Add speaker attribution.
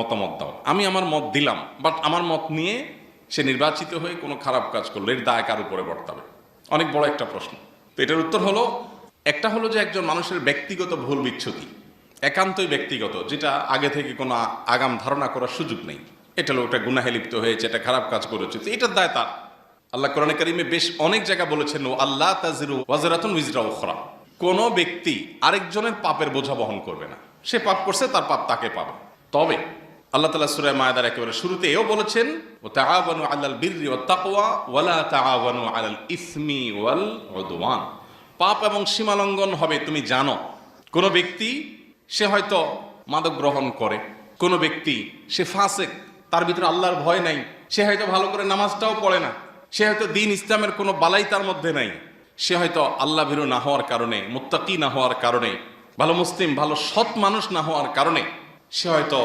Speaker 1: মতামত দাও। আমি আমার মত দিলাম, বাট আমার মত নিয়ে সে নির্বাচিত হয়ে কোনো খারাপ কাজ করলো, এর দায় কার উপরে বর্তাবে? অনেক বড় একটা প্রশ্ন। তো এটার উত্তর হলো, একটা হলো যে একজন মানুষের ব্যক্তিগত ভুল বিচ্ছুতি, একান্তই ব্যক্তিগত, যেটা আগে থেকে কোনো আগাম ধারণা করার সুযোগ নেই। এটা লোকটা গুনাহে লিপ্ত হয়েছে, এটা খারাপ কাজ করেছে, তো এটার দায় তার। আল্লাহ কোরআনে কারিমে বেশ অনেক জায়গা বলেছেন, ও আল্লাহ তাজিরু ওয়াজরাতুন উজরা উখরা, কোনো ব্যক্তি আরেকজনের পাপের বোঝা বহন করবে না। সে পাপ করছে, তার পাপ তাকে পাবে। তবে আল্লাহ তাআলা সূরা মায়েদার একেবারে শুরুতে এও বলেছেন, ও তাআওয়ানু আলাল বিররি ওয়াত তাকওয়া ওয়ালা তাআওয়ানু আলাল ইসমি ওয়াল উদওয়ান। পাপ এবং সীমালঙ্ঘন হবে তুমি জানো। কোনো ব্যক্তি সে হয়তো মাদক গ্রহণ করে, কোনো ব্যক্তি সে ফাসেক, তার ভিতরে আল্লাহর ভয় নাই, সে হয়তো ভালো করে নামাজটাও পড়ে না, সে হয়তো দিন ইসলামের কোনো বালাই তার মধ্যে নাই, সে হয়তো আল্লাহ ভীরু না হওয়ার কারণে, মুত্তাকি না হওয়ার কারণে, ভালো মুসলিম ভালো সৎ মানুষ না হওয়ার কারণে সে হয়তো